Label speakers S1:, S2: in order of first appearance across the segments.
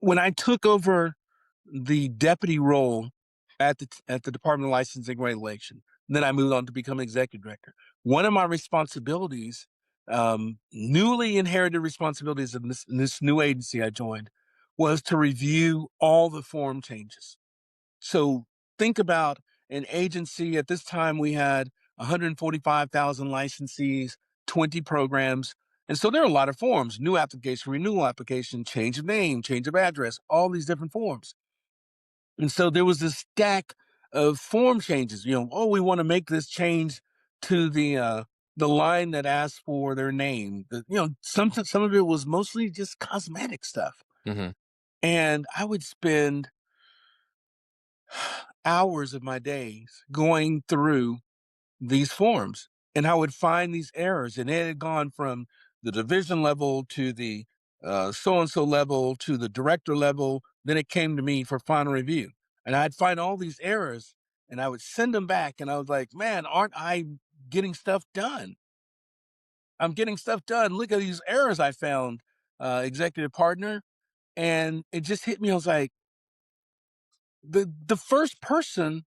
S1: When I took over the deputy role at the Department of Licensing and Regulation, then I moved on to become executive director. One of my responsibilities, newly inherited responsibilities in this new agency I joined, was to review all the form changes. So think about an agency. At this time, we had 145,000 licensees, 20 programs. And so there are a lot of forms: new application, renewal application, change of name, change of address, all these different forms. And so there was this stack of form changes. Oh, we want to make this change to the line that asks for their name. Some of it was mostly just cosmetic stuff.
S2: Mhm.
S1: And I would spend hours of my days going through these forms, and I would find these errors, and it had gone from the division level to the so and so level to the director level. Then it came to me for final review, and I'd find all these errors, and I would send them back, and I was like, man, aren't I getting stuff done? I'm getting stuff done. Look at these errors I found, executive partner. And it just hit me. I was like, the first person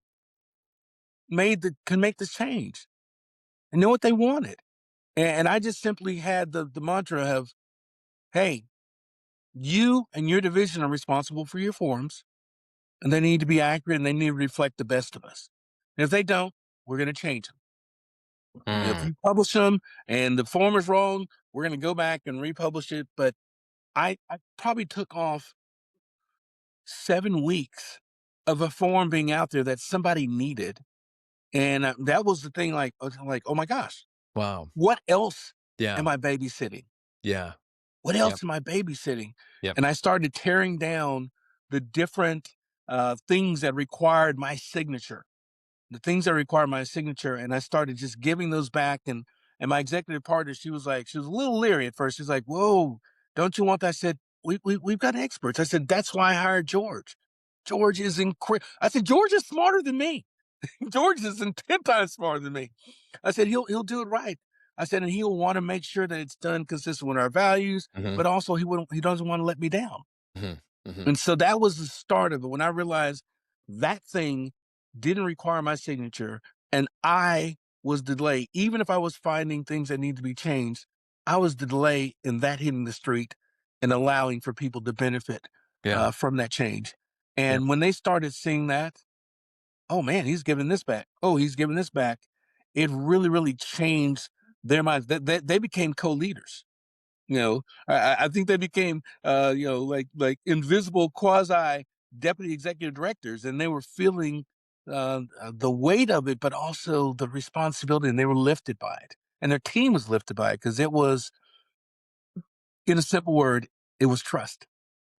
S1: can make this change and know what they wanted. And I just simply had the mantra of, hey, you and your division are responsible for your forms, and they need to be accurate, and they need to reflect the best of us. And if they don't, we're going to change them. If
S2: Mm.
S1: you publish them and the form is wrong, we're going to go back and republish it. But I probably took off 7 weeks of a form being out there that somebody needed. And that was the thing, like, oh my gosh,
S2: Wow.
S1: what else
S2: Yeah.
S1: am I babysitting?
S2: Yeah.
S1: What
S2: Yep.
S1: else am I babysitting?
S2: Yep.
S1: And I started tearing down the different things that required my signature, and I started just giving those back. And my executive partner, she was a little leery at first. She's like, "Whoa, don't you want that?" I said, "We've got experts." I said, "That's why I hired George. George is incredible." I said, "George is smarter than me. George is 10 times smarter than me." I said, "He'll do it right." I said, "And he'll want to make sure that it's done consistent with our values,
S2: Mhm.
S1: but also he doesn't want to let me down."
S2: Mhm. Mhm.
S1: And so that was the start of it, when I realized that thing didn't require my signature, and I was the delay. Even if I was finding things that need to be changed, I was the delay in that hitting the street and allowing for people to benefit
S2: Yeah.
S1: from that change.
S2: Yep.
S1: And when they started seeing that, oh man, he's giving this back. Oh, he's giving this back. It really, really changed their minds. They became co-leaders. I think they became, like invisible quasi deputy executive directors, and they were feeling the weight of it, but also the responsibility, and they were lifted by it, and their team was lifted by it because it was, in a simple word, it was trust.